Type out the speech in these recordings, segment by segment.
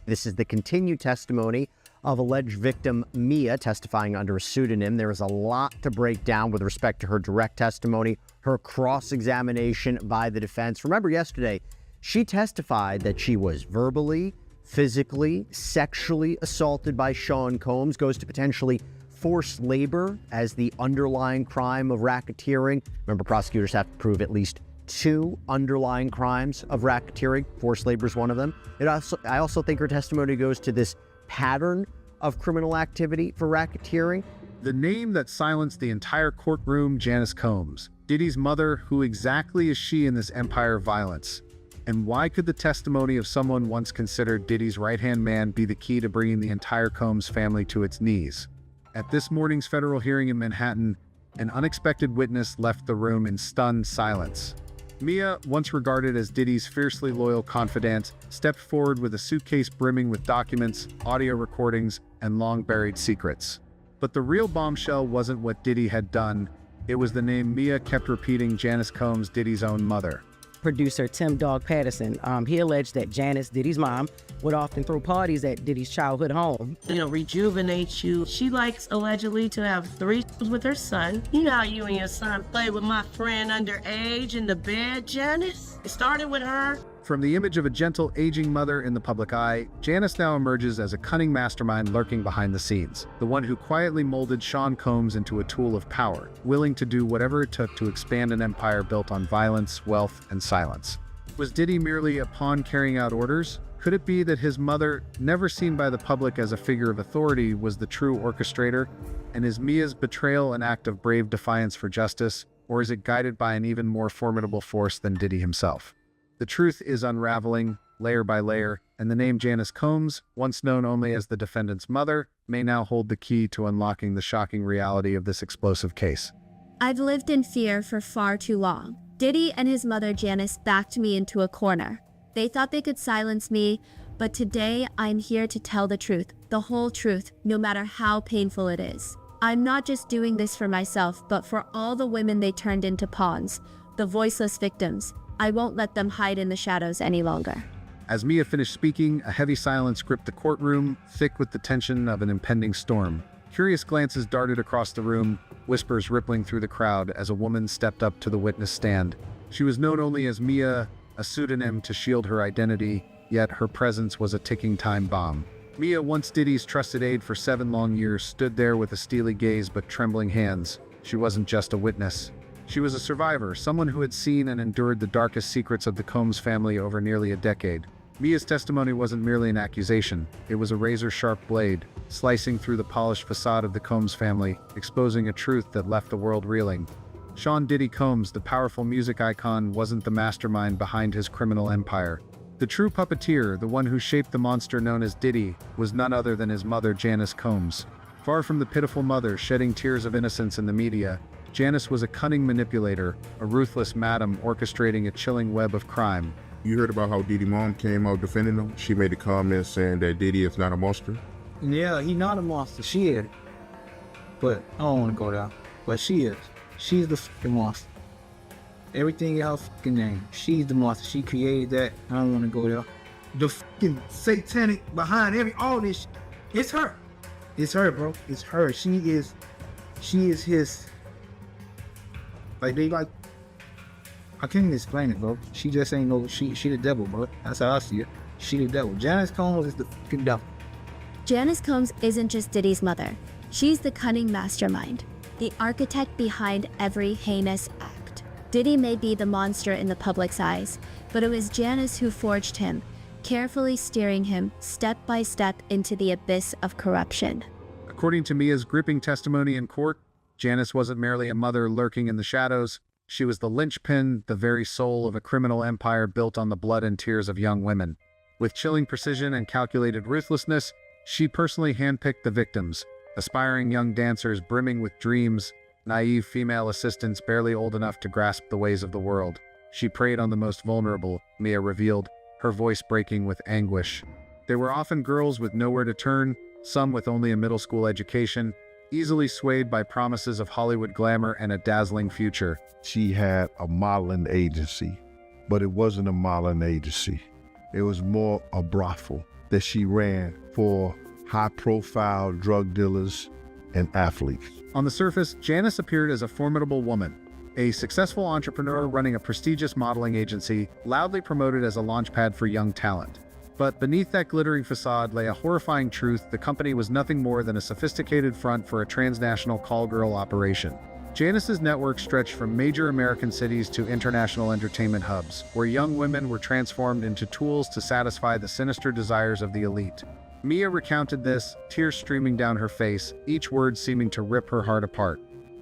This is the continued testimony of alleged victim Mia, testifying under a pseudonym. There is a lot to break down with respect to her direct testimony, her cross-examination by the defense. Remember yesterday, she testified that she was verbally, physically, sexually assaulted by Sean Combs, goes to potentially forced labor as the underlying crime of racketeering. Remember, prosecutors have to prove at least 2 underlying crimes of racketeering. Forced labor is one of them. I also think her testimony goes to this pattern of criminal activity for racketeering. The name that silenced the entire courtroom, Janice Combs. Diddy's mother, who exactly is she in this empire of violence? And why could the testimony of someone once considered Diddy's right-hand man be the key to bringing the entire Combs family to its knees? At this morning's federal hearing in Manhattan, an unexpected witness left the room in stunned silence. Mia, once regarded as Diddy's fiercely loyal confidant, stepped forward with a suitcase brimming with documents, audio recordings, and long-buried secrets. But the real bombshell wasn't what Diddy had done. It was the name Mia kept repeating: Janice Combs, Diddy's own mother. Producer Tim Dog Patterson, he alleged that Janice, Diddy's mom, would often throw parties at Diddy's childhood home. Rejuvenate you. She likes, allegedly, to have threesomes with her son. You know how you and your son play with my friend underage in the bed, Janice? It started with her. From the image of a gentle, aging mother in the public eye, Janice now emerges as a cunning mastermind lurking behind the scenes, the one who quietly molded Sean Combs into a tool of power, willing to do whatever it took to expand an empire built on violence, wealth, and silence. Was Diddy merely a pawn carrying out orders? Could it be that his mother, never seen by the public as a figure of authority, was the true orchestrator? And is Mia's betrayal an act of brave defiance for justice, or is it guided by an even more formidable force than Diddy himself? The truth is unraveling, layer by layer, and the name Janice Combs, once known only as the defendant's mother, may now hold the key to unlocking the shocking reality of this explosive case. I've lived in fear for far too long. Diddy and his mother Janice backed me into a corner. They thought they could silence me, but today I'm here to tell the truth, the whole truth, no matter how painful it is. I'm not just doing this for myself, but for all the women they turned into pawns, the voiceless victims. I won't let them hide in the shadows any longer. As Mia finished speaking, a heavy silence gripped the courtroom, thick with the tension of an impending storm. Curious glances darted across the room, whispers rippling through the crowd as a woman stepped up to the witness stand. She was known only as Mia, a pseudonym to shield her identity, yet her presence was a ticking time bomb. Mia, once Diddy's trusted aide for 7 long years, stood there with a steely gaze but trembling hands. She wasn't just a witness. She was a survivor, someone who had seen and endured the darkest secrets of the Combs family over nearly a decade. Mia's testimony wasn't merely an accusation. It was a razor-sharp blade, slicing through the polished facade of the Combs family, exposing a truth that left the world reeling. Sean Diddy Combs, the powerful music icon, wasn't the mastermind behind his criminal empire. The true puppeteer, the one who shaped the monster known as Diddy, was none other than his mother, Janice Combs. Far from the pitiful mother shedding tears of innocence in the media, Janice was a cunning manipulator, a ruthless madam orchestrating a chilling web of crime. You heard about how Diddy mom came out defending him? She made a comment saying that Diddy is not a monster. Yeah, he not a monster. She is. But I don't want to go there. But she is. She's the fucking monster. Everything else fucking name. She's the monster. She created that. I don't want to go there. The fucking satanic behind all this shit. It's her. It's her, bro. It's her. She is his. I can't even explain it, bro. She just ain't no, she the devil, bro. That's how I see it. She the devil. Janice Combs is the fucking devil. Janice Combs isn't just Diddy's mother. She's the cunning mastermind, the architect behind every heinous act. Diddy may be the monster in the public's eyes, but it was Janice who forged him, carefully steering him step by step into the abyss of corruption. According to Mia's gripping testimony in court, Janice wasn't merely a mother lurking in the shadows. She was the linchpin, the very soul of a criminal empire built on the blood and tears of young women. With chilling precision and calculated ruthlessness, she personally handpicked the victims, aspiring young dancers brimming with dreams, naive female assistants barely old enough to grasp the ways of the world. She preyed on the most vulnerable, Mia revealed, her voice breaking with anguish. They were often girls with nowhere to turn, some with only a middle school education, easily swayed by promises of Hollywood glamour and a dazzling future. She had a modeling agency, but it wasn't a modeling agency. It was more a brothel. that she ran for high-profile drug dealers and athletes. On the surface, Janice appeared as a formidable woman, a successful entrepreneur running a prestigious modeling agency, loudly promoted as a launchpad for young talent. But beneath that glittering facade lay a horrifying truth: the company was nothing more than a sophisticated front for a transnational call-girl operation. Janice's network stretched from major American cities to international entertainment hubs, where young women were transformed into tools to satisfy the sinister desires of the elite. Mia recounted this, tears streaming down her face, each word seeming to rip her heart apart.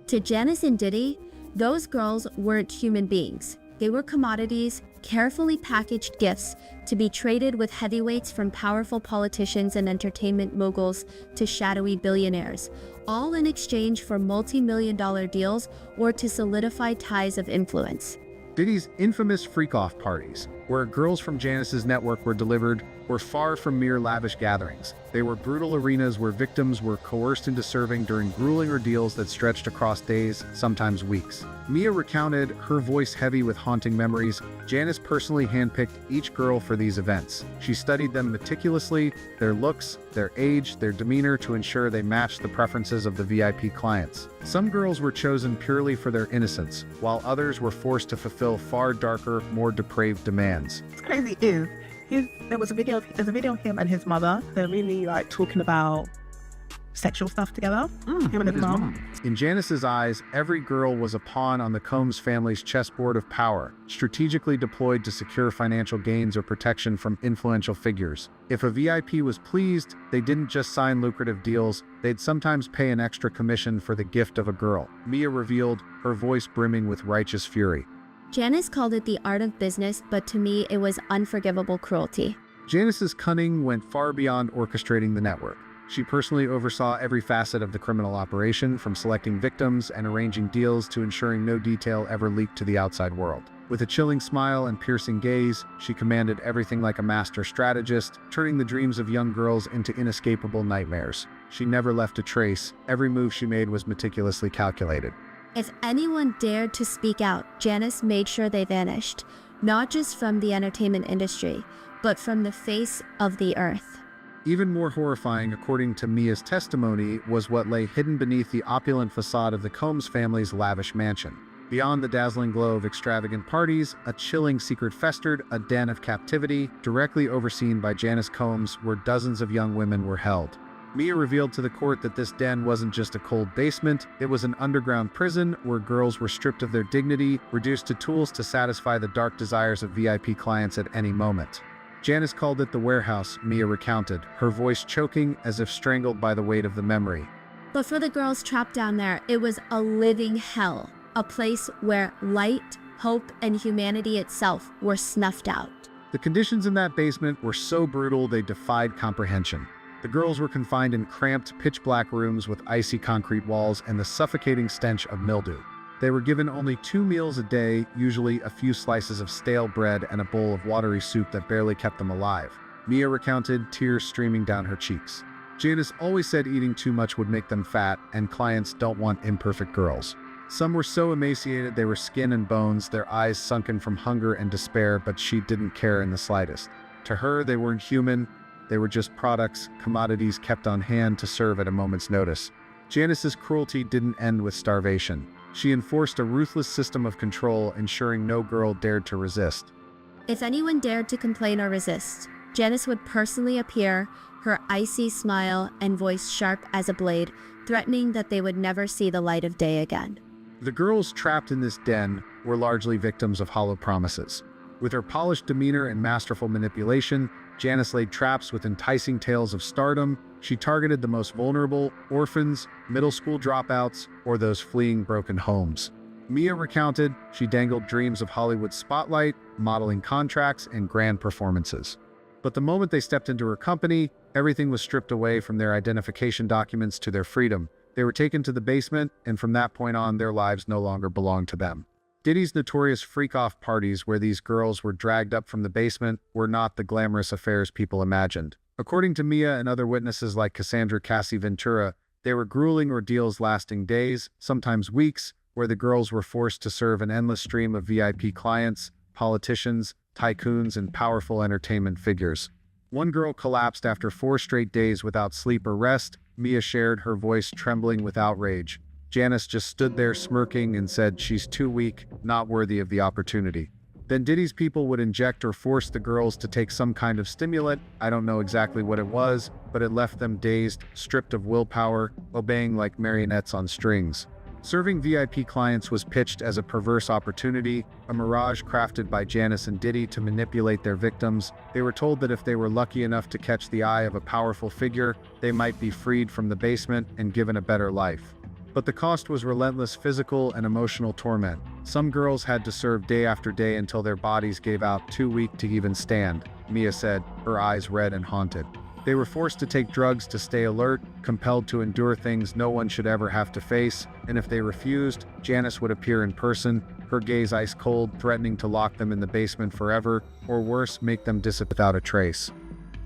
To Janice and Diddy, those girls weren't human beings. They were commodities, carefully packaged gifts to be traded with heavyweights from powerful politicians and entertainment moguls to shadowy billionaires, all in exchange for multi-million-dollar deals or to solidify ties of influence. Diddy's infamous freak-off parties, where girls from Janice's network were delivered, were far from mere lavish gatherings. They were brutal arenas where victims were coerced into serving during grueling ordeals that stretched across days, sometimes weeks. Mia recounted, her voice heavy with haunting memories. Janice personally handpicked each girl for these events. She studied them meticulously, their looks, their age, their demeanor, to ensure they matched the preferences of the VIP clients. Some girls were chosen purely for their innocence, while others were forced to fulfill far darker, more depraved demands. What's crazy is there's a video of him and his mother. They're really like talking about sexual stuff together. Him and his mom. In Janice's eyes, every girl was a pawn on the Combs family's chessboard of power, strategically deployed to secure financial gains or protection from influential figures. If a VIP was pleased, they didn't just sign lucrative deals, they'd sometimes pay an extra commission for the gift of a girl. Mia revealed, her voice brimming with righteous fury. Janice called it the art of business, but to me, it was unforgivable cruelty. Janice's cunning went far beyond orchestrating the network. She personally oversaw every facet of the criminal operation, from selecting victims and arranging deals to ensuring no detail ever leaked to the outside world. With a chilling smile and piercing gaze, she commanded everything like a master strategist, turning the dreams of young girls into inescapable nightmares. She never left a trace. Every move she made was meticulously calculated. If anyone dared to speak out, Janice made sure they vanished, not just from the entertainment industry, but from the face of the earth. Even more horrifying, according to Mia's testimony, was what lay hidden beneath the opulent facade of the Combs family's lavish mansion. Beyond the dazzling glow of extravagant parties, a chilling secret festered, a den of captivity, directly overseen by Janice Combs, where dozens of young women were held. Mia revealed to the court that this den wasn't just a cold basement, it was an underground prison where girls were stripped of their dignity, reduced to tools to satisfy the dark desires of VIP clients at any moment. Janice called it the warehouse, Mia recounted, her voice choking as if strangled by the weight of the memory. But for the girls trapped down there, it was a living hell, a place where light, hope, and humanity itself were snuffed out. The conditions in that basement were so brutal they defied comprehension. The girls were confined in cramped, pitch-black rooms with icy concrete walls and the suffocating stench of mildew. They were given only 2 meals a day, usually a few slices of stale bread and a bowl of watery soup that barely kept them alive. Mia recounted, tears streaming down her cheeks. Janice always said eating too much would make them fat, and clients don't want imperfect girls. Some were so emaciated they were skin and bones, their eyes sunken from hunger and despair, but she didn't care in the slightest. To her, they weren't human. They were just products, commodities kept on hand to serve at a moment's notice. Janice's cruelty didn't end with starvation. She enforced a ruthless system of control, ensuring no girl dared to resist. If anyone dared to complain or resist, Janice would personally appear, her icy smile and voice sharp as a blade, threatening that they would never see the light of day again. The girls trapped in this den were largely victims of hollow promises. With her polished demeanor and masterful manipulation, Janice laid traps with enticing tales of stardom. She targeted the most vulnerable, orphans, middle school dropouts, or those fleeing broken homes. Mia recounted, she dangled dreams of Hollywood spotlight, modeling contracts, and grand performances. But the moment they stepped into her company, everything was stripped away, from their identification documents to their freedom. They were taken to the basement, and from that point on, their lives no longer belonged to them. Diddy's notorious freak-off parties, where these girls were dragged up from the basement, were not the glamorous affairs people imagined. According to Mia and other witnesses like Cassie Ventura, they were grueling ordeals lasting days, sometimes weeks, where the girls were forced to serve an endless stream of VIP clients, politicians, tycoons, and powerful entertainment figures. One girl collapsed after 4 straight days without sleep or rest. Mia shared, her voice trembling with outrage. Janice just stood there smirking and said she's too weak, not worthy of the opportunity. Then Diddy's people would inject or force the girls to take some kind of stimulant. I don't know exactly what it was, but it left them dazed, stripped of willpower, obeying like marionettes on strings. Serving VIP clients was pitched as a perverse opportunity, a mirage crafted by Janice and Diddy to manipulate their victims. They were told that if they were lucky enough to catch the eye of a powerful figure, they might be freed from the basement and given a better life. But the cost was relentless physical and emotional torment. Some girls had to serve day after day until their bodies gave out, too weak to even stand, Mia said, her eyes red and haunted. They were forced to take drugs to stay alert, compelled to endure things no one should ever have to face, and if they refused, Janice would appear in person, her gaze ice cold, threatening to lock them in the basement forever, or worse, make them disappear without a trace.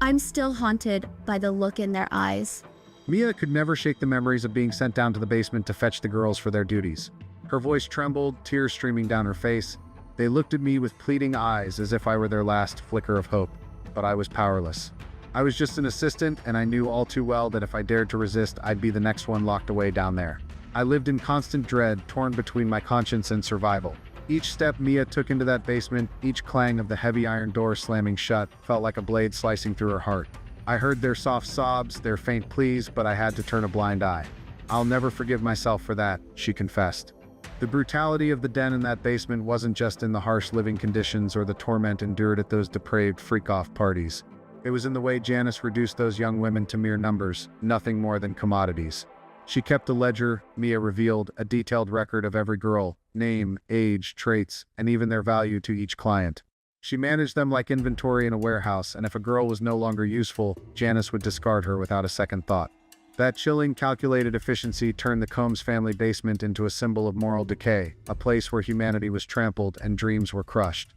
I'm still haunted by the look in their eyes. Mia could never shake the memories of being sent down to the basement to fetch the girls for their duties. Her voice trembled, tears streaming down her face. They looked at me with pleading eyes as if I were their last flicker of hope, but I was powerless. I was just an assistant, and I knew all too well that if I dared to resist, I'd be the next one locked away down there. I lived in constant dread, torn between my conscience and survival. Each step Mia took into that basement, each clang of the heavy iron door slamming shut, felt like a blade slicing through her heart. I heard their soft sobs, their faint pleas, but I had to turn a blind eye. I'll never forgive myself for that, she confessed. The brutality of the den in that basement wasn't just in the harsh living conditions or the torment endured at those depraved freak-off parties. It was in the way Janice reduced those young women to mere numbers, nothing more than commodities. She kept a ledger, Mia revealed, a detailed record of every girl, name, age, traits, and even their value to each client. She managed them like inventory in a warehouse, and if a girl was no longer useful, Janice would discard her without a second thought. That chilling, calculated efficiency turned the Combs family basement into a symbol of moral decay, a place where humanity was trampled and dreams were crushed.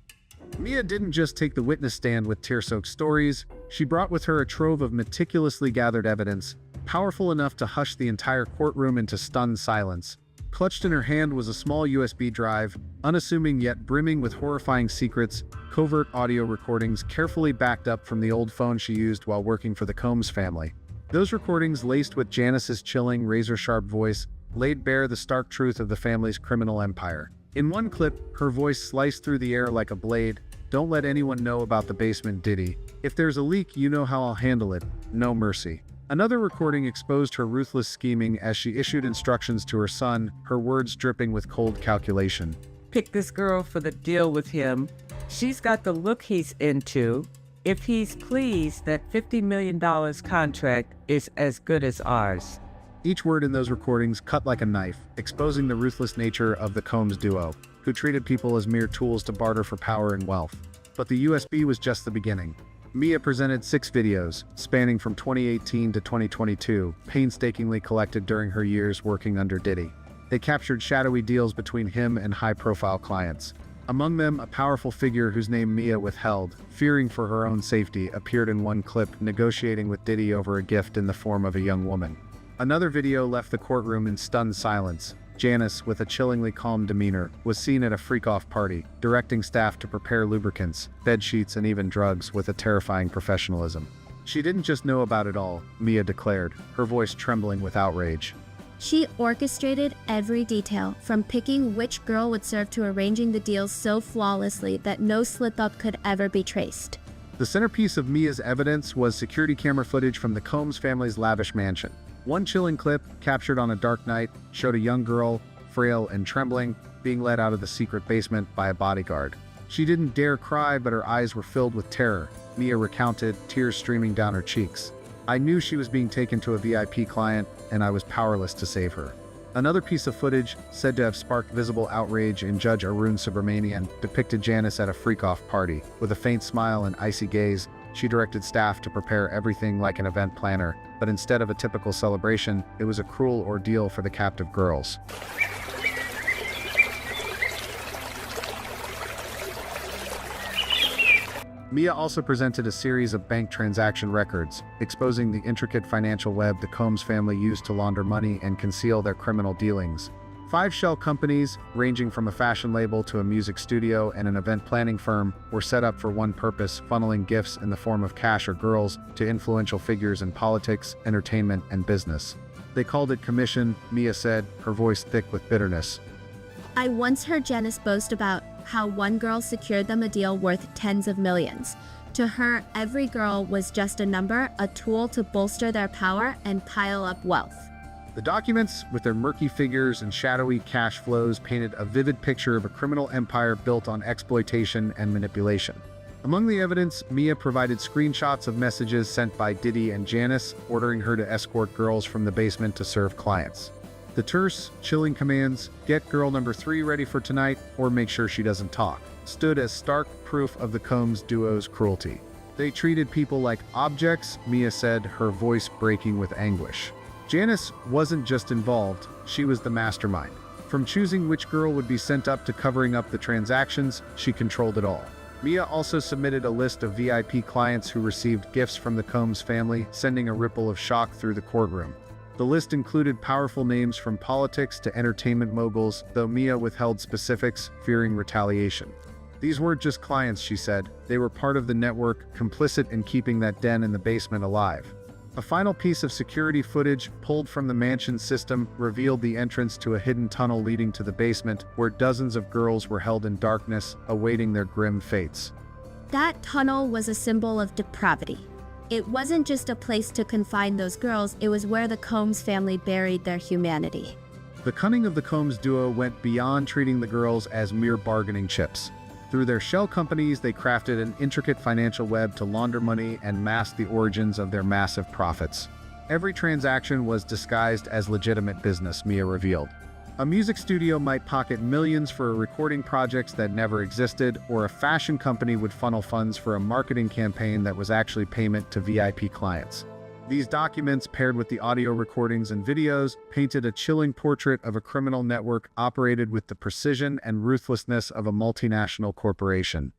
Mia didn't just take the witness stand with tear-soaked stories, she brought with her a trove of meticulously gathered evidence, powerful enough to hush the entire courtroom into stunned silence. Clutched in her hand was a small USB drive, unassuming yet brimming with horrifying secrets, covert audio recordings carefully backed up from the old phone she used while working for the Combs family. Those recordings, laced with Janice's chilling, razor-sharp voice, laid bare the stark truth of the family's criminal empire. In one clip, her voice sliced through the air like a blade. "Don't let anyone know about the basement, Diddy. If there's a leak, you know how I'll handle it. No mercy." Another recording exposed her ruthless scheming as she issued instructions to her son, her words dripping with cold calculation. "Pick this girl for the deal with him. She's got the look he's into. If he's pleased, that $50 million contract is as good as ours." Each word in those recordings cut like a knife, exposing the ruthless nature of the Combs duo, who treated people as mere tools to barter for power and wealth. But the USB was just the beginning. Mia presented 6 videos, spanning from 2018 to 2022, painstakingly collected during her years working under Diddy. They captured shadowy deals between him and high-profile clients. Among them, a powerful figure whose name Mia withheld, fearing for her own safety, appeared in one clip, negotiating with Diddy over a gift in the form of a young woman. Another video left the courtroom in stunned silence. Janice, with a chillingly calm demeanor, was seen at a freak-off party, directing staff to prepare lubricants, bed sheets, and even drugs with a terrifying professionalism. She didn't just know about it all, Mia declared, her voice trembling with outrage. She orchestrated every detail, from picking which girl would serve to arranging the deals so flawlessly that no slip-up could ever be traced. The centerpiece of Mia's evidence was security camera footage from the Combs family's lavish mansion. One chilling clip, captured on a dark night, showed a young girl, frail and trembling, being led out of the secret basement by a bodyguard. She didn't dare cry, but her eyes were filled with terror, Mia recounted, tears streaming down her cheeks. "I knew she was being taken to a VIP client, and I was powerless to save her." Another piece of footage, said to have sparked visible outrage in Judge Arun Subramanian, depicted Janice at a freak-off party. With a faint smile and icy gaze, she directed staff to prepare everything like an event planner, but instead of a typical celebration, it was a cruel ordeal for the captive girls. Mia also presented a series of bank transaction records, exposing the intricate financial web the Combs family used to launder money and conceal their criminal dealings. 5 shell companies, ranging from a fashion label to a music studio and an event planning firm, were set up for one purpose: funneling gifts in the form of cash or girls to influential figures in politics, entertainment, and business. They called it commission, Mia said, her voice thick with bitterness. I once heard Janice boast about how one girl secured them a deal worth tens of millions. To her, every girl was just a number, a tool to bolster their power and pile up wealth. The documents, with their murky figures and shadowy cash flows, painted a vivid picture of a criminal empire built on exploitation and manipulation. Among the evidence, Mia provided screenshots of messages sent by Diddy and Janice, ordering her to escort girls from the basement to serve clients. The terse, chilling commands, "Get girl number 3 ready for tonight," or "Make sure she doesn't talk," stood as stark proof of the Combs duo's cruelty. They treated people like objects, Mia said, her voice breaking with anguish. Janice wasn't just involved, she was the mastermind. From choosing which girl would be sent up to covering up the transactions, she controlled it all. Mia also submitted a list of VIP clients who received gifts from the Combs family, sending a ripple of shock through the courtroom. The list included powerful names from politics to entertainment moguls, though Mia withheld specifics, fearing retaliation. These weren't just clients, she said. They were part of the network, complicit in keeping that den in the basement alive. A final piece of security footage, pulled from the mansion's system, revealed the entrance to a hidden tunnel leading to the basement, where dozens of girls were held in darkness, awaiting their grim fates. That tunnel was a symbol of depravity. It wasn't just a place to confine those girls, it was where the Combs family buried their humanity. The cunning of the Combs duo went beyond treating the girls as mere bargaining chips. Through their shell companies, they crafted an intricate financial web to launder money and mask the origins of their massive profits. Every transaction was disguised as legitimate business, Mia revealed. A music studio might pocket millions for recording projects that never existed, or a fashion company would funnel funds for a marketing campaign that was actually payment to VIP clients. These documents, paired with the audio recordings and videos, painted a chilling portrait of a criminal network operated with the precision and ruthlessness of a multinational corporation.